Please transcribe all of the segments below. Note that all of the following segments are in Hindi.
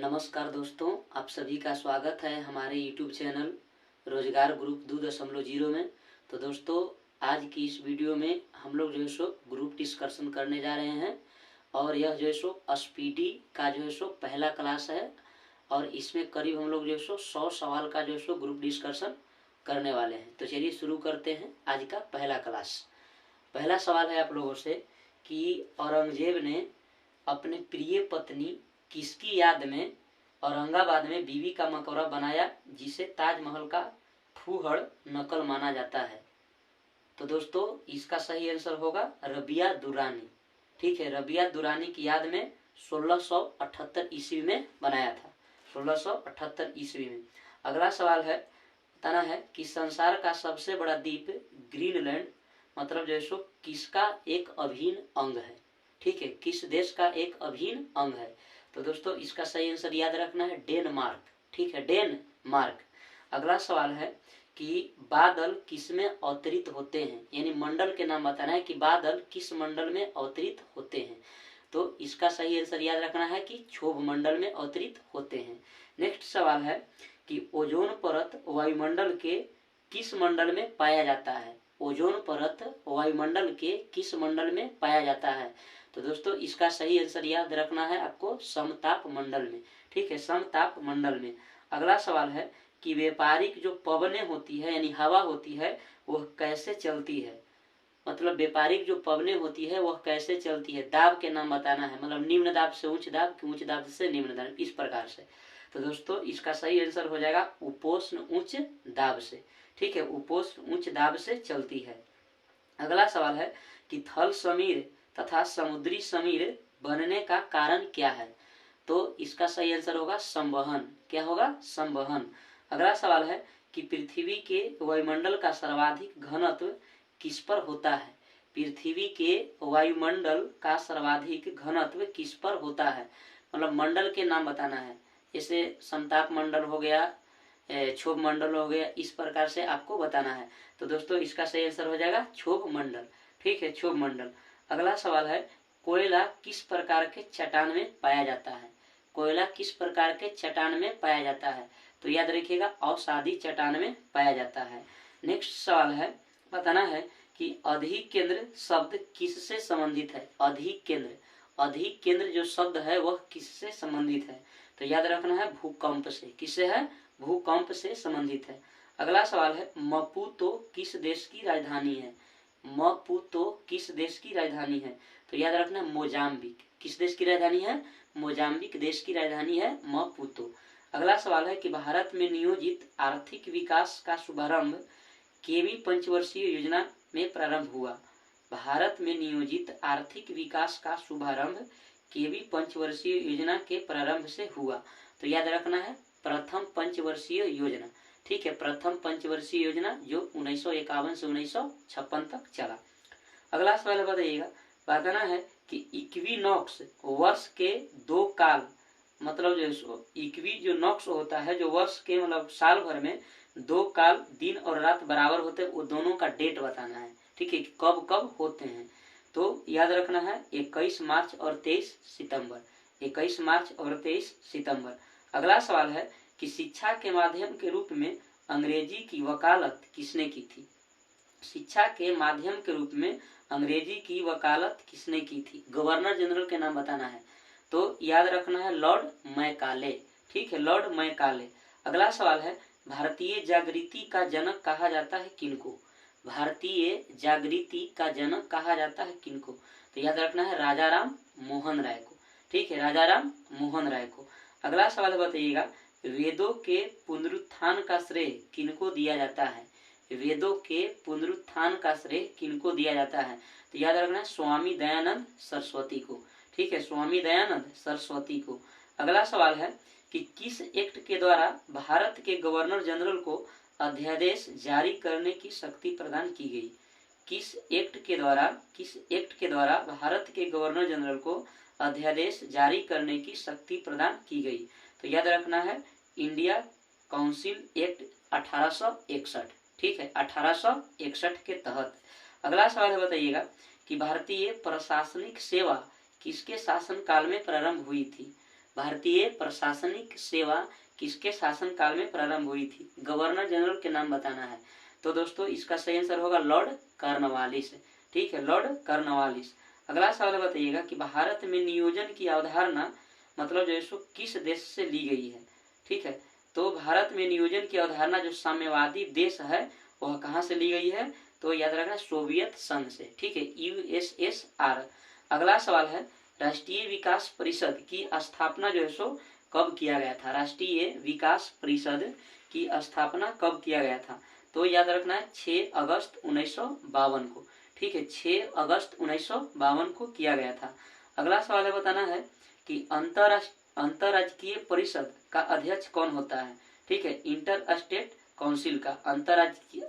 नमस्कार दोस्तों, आप सभी का स्वागत है हमारे YouTube चैनल रोजगार ग्रुप 2.0 में। तो दोस्तों, आज की इस वीडियो में हम लोग जो है सो ग्रुप डिस्कशन करने जा रहे हैं और यह जो है सो स्पीडी का जो है सो पहला क्लास है और इसमें करीब हम लोग जो है सो 100 सवाल का जो है सो ग्रुप डिस्कशन करने वाले हैं। तो चलिए शुरू करते हैं आज का पहला क्लास। पहला सवाल है आप लोगों से कि औरंगजेब ने अपने प्रिय पत्नी किसकी याद में औरंगाबाद में बीबी का मकबरा बनाया जिसे ताजमहल का फूहड़ नकल माना जाता है। तो दोस्तों, इसका सही आंसर होगा रबिया दुरानी। ठीक है, रबिया दुरानी की याद में 1678 ईस्वी में बनाया था, 1678 ईस्वी में। अगला सवाल है, बताना है कि संसार का सबसे बड़ा द्वीप ग्रीनलैंड मतलब जो है सो किसका एक अभिन्न अंग है। ठीक है, किस देश का एक अभिन्न अंग है। तो दोस्तों, इसका सही आंसर याद रखना है डेनमार्क। ठीक है, डेनमार्क। अगला सवाल है कि बादल किस में अवतरित होते हैं, यानी मंडल के नाम बताना है कि बादल किस मंडल में अवतरित होते हैं। तो इसका सही आंसर याद रखना है कि क्षोभ मंडल में अवतरित होते हैं। नेक्स्ट सवाल है कि ओजोन परत वायुमंडल के किस मंडल में पाया जाता है। ओजोन परत वायुमंडल के किस मंडल में पाया जाता है। तो दोस्तों, इसका सही आंसर याद रखना है आपको समताप मंडल में। ठीक है, समताप मंडल में। अगला सवाल है कि व्यापारिक जो पवनें होती है यानी हवा होती है वह कैसे चलती है। मतलब व्यापारिक जो पवनें होती है वह कैसे चलती है, दाब के नाम बताना है। मतलब निम्न दाब से उच्च दाब, उच्च दाब से निम्न दाब, इस प्रकार से। तो दोस्तों, इसका सही आंसर हो जाएगा उपोष्ण उच्च दाब से। ठीक है, उपोष्ण उच्च दाब से चलती है। अगला सवाल है कि थल समीर तथा समुद्री समीर बनने का कारण क्या है। तो इसका सही आंसर होगा संवहन। क्या होगा? संवहन। अगला सवाल है कि पृथ्वी के वायुमंडल का सर्वाधिक घनत्व किस पर होता है। पृथ्वी के वायुमंडल का सर्वाधिक घनत्व किस पर होता है। मतलब मंडल के नाम बताना है, जैसे समताप मंडल हो गया, क्षोभ मंडल हो गया, इस प्रकार से आपको बताना है। तो दोस्तों, इसका सही आंसर हो जाएगा क्षोभ मंडल। ठीक है, क्षोभ मंडल। अगला सवाल है कोयला किस प्रकार के चट्टान में पाया जाता है। कोयला किस प्रकार के चट्टान में पाया जाता है। तो याद रखिएगा अवसादी चट्टान में पाया जाता है। नेक्स्ट सवाल है, बताना है कि अधिक केंद्र शब्द किससे संबंधित है। अधिक केंद्र, अधिक केंद्र जो शब्द है वह किससे संबंधित है। तो याद रखना है भूकंप से। किससे है? भूकंप से संबंधित है। अगला सवाल है मपूतो किस देश की राजधानी है। मपूतो किस देश की राजधानी है। तो याद रखना मोजाम्बिक। किस देश की राजधानी है? मोजाम्बिक देश की राजधानी है मपूतो। अगला सवाल है कि भारत में नियोजित आर्थिक विकास का शुभारंभ केवी पंचवर्षीय योजना में प्रारंभ हुआ। भारत में नियोजित आर्थिक विकास का शुभारंभ केवी पंचवर्षीय योजना के प्रारंभ से हुआ। तो याद रखना है प्रथम पंचवर्षीय योजना। ठीक है, प्रथम पंचवर्षीय योजना जो 1951 से 1956 तक चला। अगला सवाल बताइएगा, बताना है कि इक्विनॉक्स वर्ष के दो काल मतलब जो इक्वी जो नॉक्स होता है जो वर्ष के मतलब साल भर में दो काल दिन और रात बराबर होते हैं, वो दोनों का डेट बताना है। ठीक है, कब कब होते हैं। तो याद रखना है 21 मार्च और 23 सितंबर। 21 मार्च और 23 सितंबर। अगला सवाल है कि शिक्षा के माध्यम के रूप में अंग्रेजी की वकालत किसने की थी। शिक्षा के माध्यम के रूप में अंग्रेजी की वकालत किसने की थी। गवर्नर जनरल के नाम बताना है। तो याद रखना है लॉर्ड मैकाले। ठीक है, लॉर्ड मैकाले। अगला सवाल है भारतीय जागृति का जनक कहा जाता है किनको। भारतीय जागृति का जनक कहा जाता है किनको। तो याद रखना है राजा राम मोहन राय को। ठीक है, राजा राम मोहन राय को। अगला सवाल बताइएगा वेदों के पुनरुत्थान का श्रेय किनको दिया जाता है। वेदों के पुनरुत्थान का श्रेय किनको दिया जाता है। तो याद रखना है स्वामी दयानंद सरस्वती को। ठीक है, स्वामी दयानंद सरस्वती को। अगला सवाल है कि किस एक्ट के द्वारा भारत के गवर्नर जनरल को अध्यादेश जारी करने की शक्ति प्रदान की गई। किस एक्ट के द्वारा भारत के गवर्नर जनरल को अध्यादेश जारी करने की शक्ति प्रदान की गई। तो याद रखना है इंडिया काउंसिल एक्ट 1861। ठीक है, 1861 के तहत। अगला सवाल बताइएगा कि भारतीय प्रशासनिक सेवा किसके शासन काल में प्रारंभ हुई थी। भारतीय प्रशासनिक सेवा किसके शासन काल में प्रारंभ हुई थी? गवर्नर जनरल के नाम बताना है। तो दोस्तों इसका सही आंसर होगा लॉर्ड कॉर्नवालिस। ठीक है, लॉर्ड कॉर्नवालिस। अगला सवाल बताइएगा कि भारत में नियोजन की अवधारणा मतलब जो है सो किस देश से ली गई है? ठीक है, तो भारत में नियोजन की अवधारणा जो साम्यवादी देश है वह कहाँ से ली गई है? तो याद रखना सोवियत संघ से। ठीक है, यूएसएसआर। अगला सवाल है राष्ट्रीय विकास परिषद की स्थापना जो है सो कब किया गया था? राष्ट्रीय विकास परिषद की स्थापना कब किया गया था? तो याद रखना है 6 अगस्त 1952 को। ठीक है, 6 अगस्त 1952 को किया गया था। अगला सवाल है बताना है कि अंतरराज्यीय परिषद का अध्यक्ष कौन होता है? ठीक है, इंटर स्टेट काउंसिल का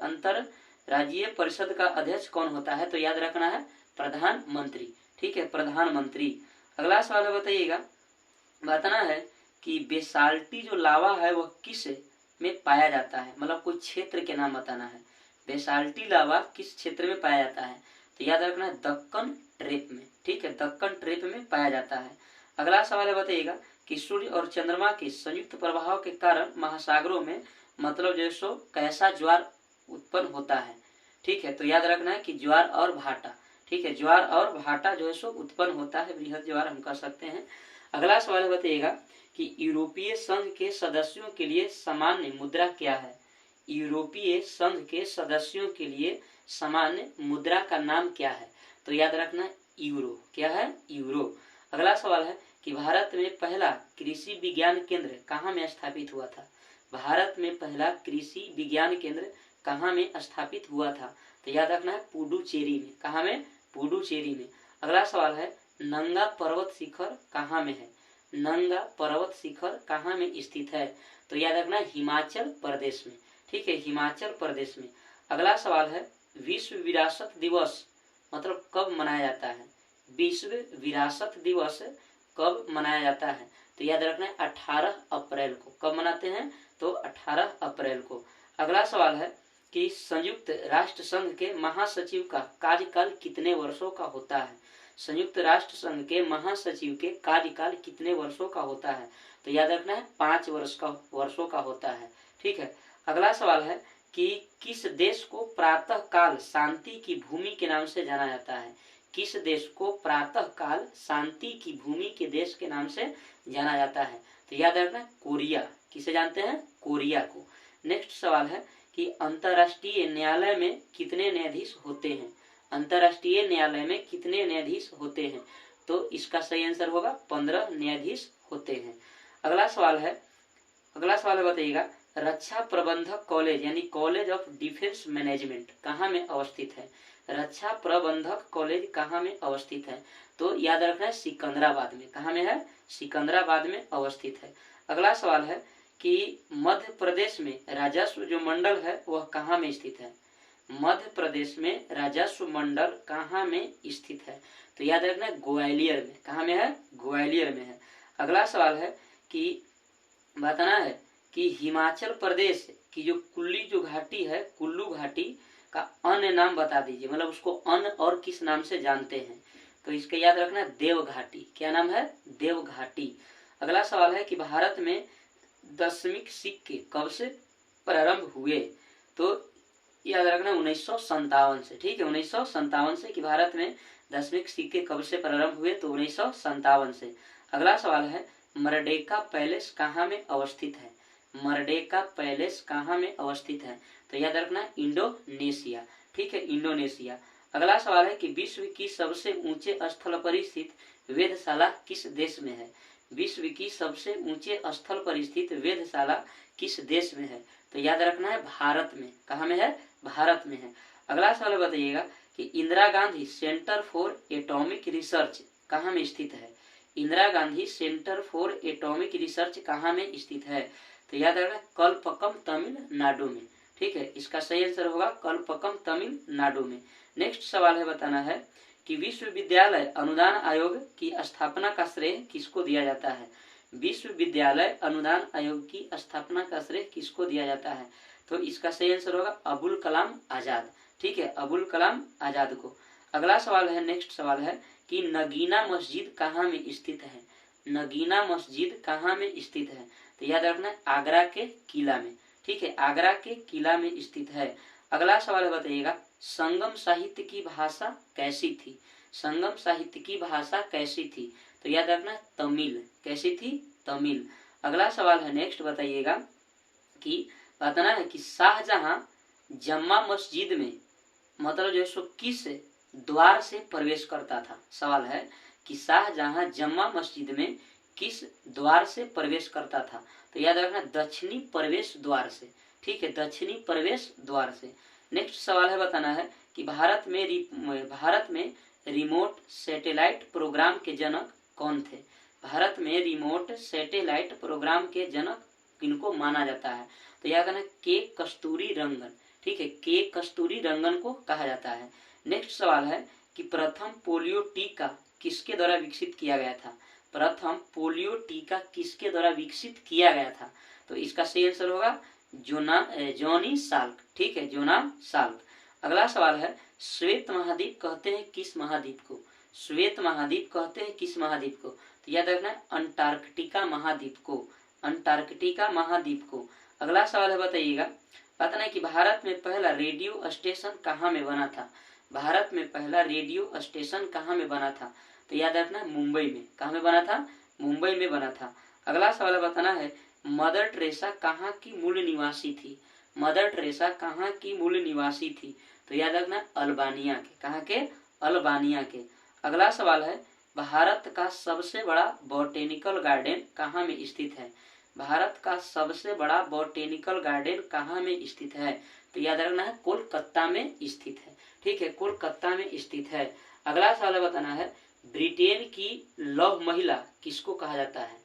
अंतरराज्यीय परिषद का अध्यक्ष कौन होता है? तो याद रखना है प्रधानमंत्री। ठीक है, प्रधानमंत्री। अगला सवाल बताइएगा, बताना है कि बेसाल्टी जो लावा है वह किस में पाया जाता है? मतलब कोई क्षेत्र के नाम बताना है। बेसाल्टी लावा किस क्षेत्र में पाया जाता है? तो याद रखना है दक्कन ट्रेप में। ठीक है, दक्कन ट्रेप में पाया जाता है। अगला सवाल बताइएगा कि सूर्य और चंद्रमा के संयुक्त प्रभाव के कारण महासागरों में मतलब जो सो कैसा ज्वार उत्पन्न होता है? ठीक है, तो याद रखना है कि ज्वार और भाटा। ठीक है, ज्वार और भाटा जो है सो उत्पन्न होता है, बृहद ज्वार हम कह सकते हैं। अगला सवाल बताइएगा कि यूरोपीय संघ के सदस्यों के लिए सामान्य मुद्रा क्या है? यूरोपीय संघ के सदस्यों के लिए सामान्य मुद्रा का नाम क्या है? तो याद रखना यूरो। क्या है? यूरो। अगला सवाल है कि भारत में पहला कृषि विज्ञान केंद्र कहाँ में स्थापित हुआ था? भारत में पहला कृषि विज्ञान केंद्र कहाँ में स्थापित हुआ था? तो याद रखना है पुडुचेरी में। कहाँ में? पुडुचेरी में। अगला सवाल है नंगा पर्वत शिखर कहाँ में है? नंगा पर्वत शिखर कहाँ में स्थित है? तो याद रखना हिमाचल प्रदेश में। ठीक है, हिमाचल प्रदेश में। अगला सवाल है विश्व विरासत दिवस मतलब कब मनाया जाता है? विश्व विरासत दिवस कब मनाया जाता है? तो याद रखना है 18 अप्रैल को। कब मनाते हैं? तो 18 अप्रैल को। अगला सवाल है कि संयुक्त राष्ट्र संघ के महासचिव का कार्यकाल कितने वर्षों का होता है? संयुक्त राष्ट्र संघ के महासचिव के कार्यकाल कितने वर्षों का होता है? तो याद रखना है 5 वर्षों का होता है। ठीक है, अगला सवाल है कि किस देश को प्रातः काल शांति की भूमि के नाम से जाना जाता है? किस देश को प्रातः काल शांति की भूमि के देश के नाम से जाना जाता है? तो याद रखना कोरिया। किसे जानते हैं? कोरिया को। नेक्स्ट सवाल है कि अंतर्राष्ट्रीय न्यायालय में कितने न्यायाधीश होते हैं? अंतर्राष्ट्रीय न्यायालय में कितने न्यायाधीश होते हैं? तो इसका सही आंसर होगा 15 न्यायाधीश होते हैं। अगला सवाल है बताइएगा रक्षा प्रबंधक कॉलेज यानी कॉलेज ऑफ डिफेंस मैनेजमेंट कहाँ में अवस्थित है? रक्षा प्रबंधक कॉलेज कहाँ में अवस्थित है? तो याद रखना है सिकंदराबाद में। कहाँ में है? सिकंदराबाद में अवस्थित है। अगला सवाल है कि मध्य प्रदेश में राजस्व जो मंडल है वह कहाँ में स्थित है? मध्य प्रदेश में राजस्व मंडल कहाँ में स्थित है? तो याद रखना है ग्वालियर में। कहाँ में है? ग्वालियर में है। अगला सवाल है कि बताना है कि हिमाचल प्रदेश की जो कुल्ली घाटी है, कुल्लू घाटी का अन्य नाम बता दीजिए, मतलब उसको अन्य और किस नाम से जानते हैं? तो इसका याद रखना है देव घाटी। क्या नाम है? देव घाटी। अगला सवाल है कि भारत में दशमिक सिक्के कब से प्रारंभ हुए? तो याद रखना 1957 से। ठीक है, 1957 से कि भारत में दशमिक सिक्के कब से प्रारंभ हुए? तो 1957 से। अगला सवाल है मर्डेका पैलेस कहाँ में अवस्थित है? मर्डेका पैलेस कहाँ में अवस्थित है? तो याद रखना इंडोनेशिया। ठीक है, इंडोनेशिया। अगला सवाल है कि विश्व की सबसे ऊंचे स्थल पर स्थित वेधशाला किस देश में है? विश्व की सबसे ऊंचे स्थल पर स्थित वेधशाला किस देश में है? तो याद रखना है भारत में। कहाँ में है? भारत में है। अगला सवाल बताइएगा कि Indira Gandhi centre for atomic research कहाँ में स्थित है? Indira Gandhi centre for atomic research कहाँ में स्थित है? तो याद रखना कलपक्कम तमिलनाडु में। ठीक है, इसका सही आंसर होगा कलपक्कम तमिलनाडु में। नेक्स्ट सवाल है बताना है कि विश्वविद्यालय अनुदान आयोग की स्थापना का श्रेय किसको दिया जाता है? विश्वविद्यालय अनुदान आयोग की स्थापना का श्रेय किसको दिया जाता है? तो इसका सही आंसर होगा अबुल कलाम आजाद। ठीक है, अबुल कलाम आजाद को। अगला सवाल है, नेक्स्ट सवाल है कि नगीना मस्जिद कहाँ में स्थित है? नगीना मस्जिद कहाँ में स्थित है? तो याद रखना है आगरा के किला में। ठीक है, आगरा के किला में स्थित है। अगला सवाल बताइएगा, संगम साहित्य की भाषा कैसी थी? संगम साहित्य की भाषा कैसी थी? तो याद रखना है तमिल। कैसी थी? तमिल। अगला सवाल है नेक्स्ट बताइएगा कि बताना है कि शाहजहां जम्मा मस्जिद में मतलब जो है सो किस द्वार से प्रवेश करता था? सवाल है कि शाहजहां जम्मा मस्जिद में किस द्वार से प्रवेश करता था? तो याद रखना दक्षिणी प्रवेश द्वार से। ठीक है, दक्षिणी प्रवेश द्वार से। नेक्स्ट सवाल है बताना है कि भारत में रिमोट सैटेलाइट प्रोग्राम के जनक कौन थे? भारत में रिमोट सैटेलाइट प्रोग्राम के जनक किनको माना जाता है? तो याद रखना के कस्तूरी रंगन। ठीक है, के कस्तूरी रंगन को कहा जाता है। नेक्स्ट सवाल है कि प्रथम पोलियो टीका किसके द्वारा विकसित किया गया था? प्रथम पोलियो टीका किसके द्वारा विकसित किया गया था? तो इसका सही आंसर होगा जॉनी साल्क। ठीक है, जोना साल्क। अगला सवाल है श्वेत महाद्वीप कहते हैं किस महाद्वीप को? श्वेत महाद्वीप कहते हैं किस महाद्वीप को? तो याद रखना है अंटार्कटिका महाद्वीप को। अंटार्कटिका महाद्वीप को। अगला सवाल है बताइएगा, पता नहीं कि भारत में पहला रेडियो स्टेशन कहाँ में बना था? भारत में पहला रेडियो स्टेशन कहाँ में बना था? तो याद रखना मुंबई में। कहाँ में बना था? मुंबई में बना था। अगला सवाल बताना है मदर टेरेसा कहाँ की मूल निवासी थी? मदर टेरेसा कहाँ की मूल निवासी थी? तो याद रखना अल्बानिया के। कहाँ के? अल्बानिया के। अगला सवाल है भारत का सबसे बड़ा बोटेनिकल गार्डन कहाँ में स्थित है? भारत का सबसे बड़ा बोटेनिकल गार्डन कहाँ में स्थित है? तो याद रखना है कोलकाता में स्थित है। ठीक है, कोलकाता में स्थित है। अगला सवाल बताना है ब्रिटेन की लौह महिला किसको कहा जाता है?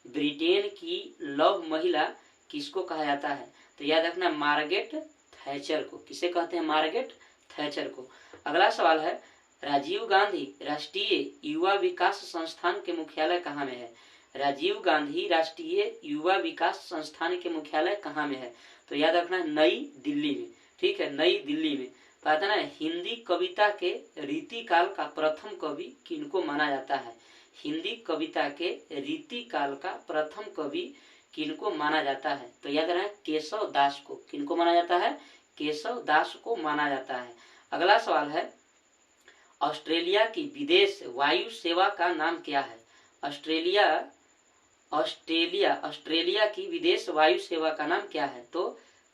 ब्रिटेन की लौह महिला किसको कहा जाता है? तो याद रखना मार्गरेट थैचर को। किसे कहते हैं? मार्गरेट थैचर को। अगला सवाल है राजीव गांधी राष्ट्रीय युवा विकास संस्थान के मुख्यालय कहाँ में है? राजीव गांधी राष्ट्रीय युवा विकास संस्थान के मुख्यालय कहाँ में है? तो याद रखना नई दिल्ली में। ठीक है, नई दिल्ली में। पता ना हिंदी कविता के रीतिकाल का प्रथम कवि किनको माना जाता है? हिंदी कविता के रीतिकाल का प्रथम कवि किनको माना जाता है? तो याद रखना केशव दास को। किनको माना जाता है? केशव दास को माना जाता है। अगला सवाल है ऑस्ट्रेलिया की विदेश वायु सेवा का नाम क्या है? ऑस्ट्रेलिया की विदेश वायु सेवा का नाम क्या है? तो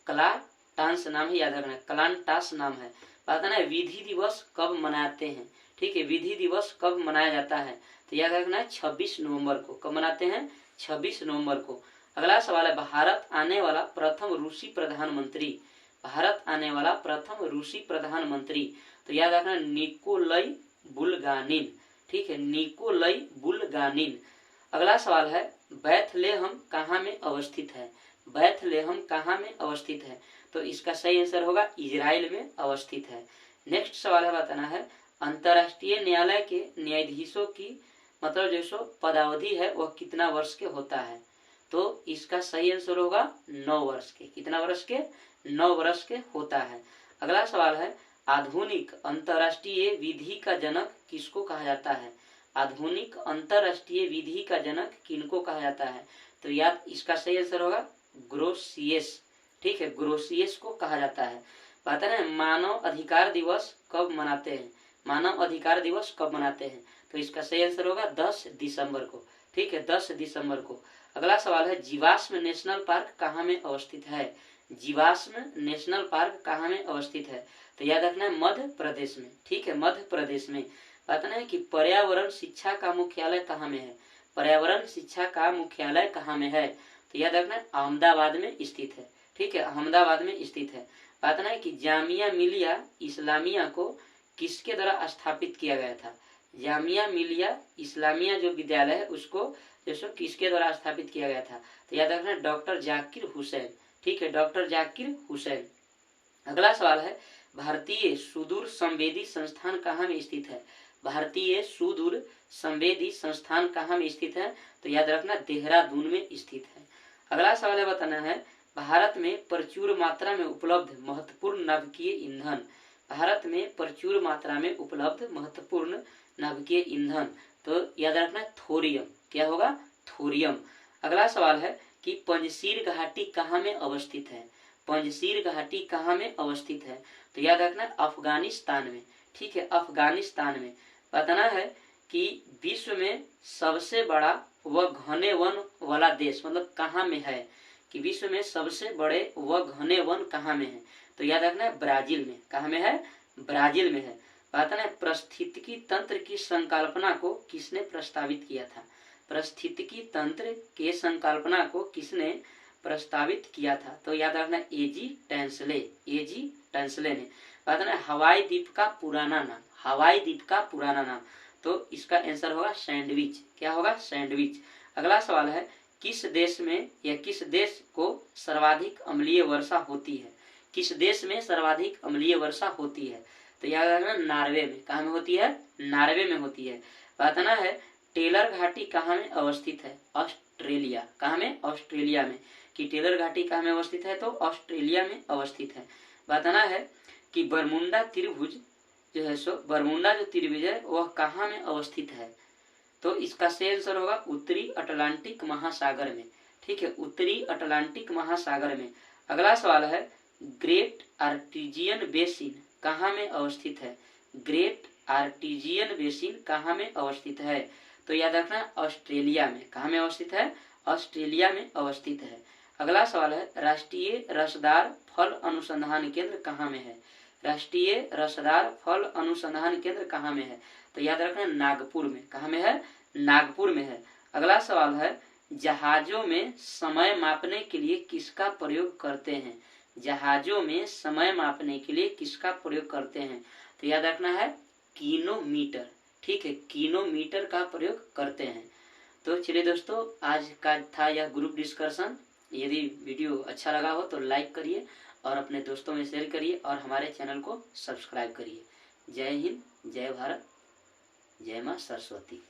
क्लाटांस नाम है। याद रखना क्लाटांस नाम है। पता है विधि दिवस कब मनाते हैं? ठीक है, विधि दिवस कब मनाया जाता है? तो याद रखना 26 नवंबर को। कब मनाते हैं? 26 नवंबर को। अगला सवाल है भारत आने वाला प्रथम रूसी प्रधानमंत्री। भारत आने वाला प्रथम रूसी प्रधानमंत्री। तो याद रखना निकोलाई बुल्गानिन। ठीक है, निकोलाई बुल्गानिन। अगला सवाल है बैथलेहम कहाँ में अवस्थित है? बैथलेहम कहाँ में अवस्थित है? तो इसका सही आंसर होगा इजराइल में अवस्थित है। नेक्स्ट सवाल है बताना है अंतर्राष्ट्रीय न्यायालय के न्यायाधीशों की मतलब जो पदावधि है वह कितना वर्ष के होता है? तो इसका सही आंसर होगा 9 वर्ष के। कितना वर्ष के? 9 वर्ष के होता है। अगला सवाल है आधुनिक अंतर्राष्ट्रीय विधि का जनक किसको कहा जाता है? आधुनिक अंतर्राष्ट्रीय विधि का जनक किनको कहा जाता है? तो याद इसका सही आंसर होगा ग्रोसियस। ठीक है, ग्रोसियस को कहा जाता है। पता है मानव अधिकार दिवस कब मनाते हैं? मानव अधिकार दिवस कब मनाते हैं? तो इसका सही आंसर होगा 10 दिसंबर को। ठीक है, 10 दिसंबर को। अगला सवाल है जीवाश्म नेशनल पार्क कहाँ में अवस्थित है? जीवाश्म नेशनल पार्क कहाँ में अवस्थित है? तो याद रखना है मध्य प्रदेश में। ठीक है, मध्य प्रदेश में। पता है कि पर्यावरण शिक्षा का मुख्यालय कहाँ में है? पर्यावरण शिक्षा का मुख्यालय कहाँ में है? तो याद रखना अहमदाबाद में स्थित है। ठीक है, अहमदाबाद में स्थित है। पता है कि जामिया मिलिया इस्लामिया को किसके द्वारा स्थापित किया गया था? जामिया मिलिया इस्लामिया जो विद्यालय है उसको जैसे किसके द्वारा स्थापित किया गया था? तो याद रखना डॉक्टर जाकिर हुसैन। ठीक है, डॉक्टर जाकिर हुसैन। अगला सवाल है भारतीय सुदूर संवेदी संस्थान कहाँ में स्थित है? भारतीय सुदूर संवेदी संस्थान कहाँ में स्थित है? तो याद रखना देहरादून में स्थित है। अगला सवाल है बताना है भारत में प्रचुर मात्रा में उपलब्ध महत्वपूर्ण नाभिकीय ईंधन। भारत में प्रचुर मात्रा में उपलब्ध महत्वपूर्ण नाभिकीय ईंधन। तो याद रखना थोरियम। क्या होगा? थोरियम। अगला सवाल है कि पंजशीर घाटी कहाँ में अवस्थित है? पंजशीर घाटी कहाँ में अवस्थित है? तो याद रखना अफगानिस्तान में। ठीक है, अफगानिस्तान में। बताना है कि विश्व में सबसे बड़ा व घने वन वाला देश मतलब कहाँ में है, कि विश्व में सबसे बड़े व घने वन कहाँ में है? तो याद रखना है ब्राजील में। कहाँ में है? ब्राजील में है। बताना है पारिस्थितिकी तंत्र की संकल्पना को किसने प्रस्तावित किया था? पारिस्थितिकी तंत्र के संकल्पना को किसने प्रस्तावित किया था? तो याद रखना एजी टेंसले। एजी टेंसले ने। बताना है हवाई द्वीप का पुराना नाम। हवाई द्वीप का पुराना नाम, तो इसका आंसर होगा सैंडविच। क्या होगा? सैंडविच। अगला सवाल है किस देश में या किस देश को सर्वाधिक अम्लीय वर्षा होती है? किस देश में सर्वाधिक अम्लीय वर्षा होती है? तो याद रखना नॉर्वे में। कहाँ में होती है? नॉर्वे में होती है। बताना है टेलर घाटी कहाँ में अवस्थित है? ऑस्ट्रेलिया। कहाँ में? ऑस्ट्रेलिया में। कि टेलर घाटी कहाँ में अवस्थित है? तो ऑस्ट्रेलिया में अवस्थित है। बताना है कि बरमुंडा त्रिभुज जो है सो बरमुंडा जो त्रिभुज है वह कहाँ में अवस्थित है? तो इसका सही आंसर होगा उत्तरी अटलांटिक महासागर में। ठीक है, उत्तरी अटलांटिक महासागर में। अगला सवाल है ग्रेट आर्टेजियन बेसिन कहाँ में अवस्थित है? ग्रेट आर्टेजियन बेसिन कहाँ में अवस्थित है? तो याद रखना ऑस्ट्रेलिया में। कहाँ में अवस्थित है? ऑस्ट्रेलिया में अवस्थित है। अगला सवाल है राष्ट्रीय रसदार फल अनुसंधान केंद्र कहाँ में है? राष्ट्रीय रसदार फल अनुसंधान केंद्र कहाँ में है? तो याद रखना नागपुर में। कहाँ में है? नागपुर में है। अगला सवाल है जहाजों में समय मापने के लिए किसका प्रयोग करते हैं? जहाजों में समय मापने के लिए किसका प्रयोग करते हैं? तो याद रखना है किलोमीटर। ठीक है, किलोमीटर का प्रयोग करते हैं। तो चलिए दोस्तों, आज का था यह ग्रुप डिस्कशन। यदि वीडियो अच्छा लगा हो तो लाइक करिए और अपने दोस्तों में शेयर करिए और हमारे चैनल को सब्सक्राइब करिए। जय हिंद, जय भारत, जय मां सरस्वती।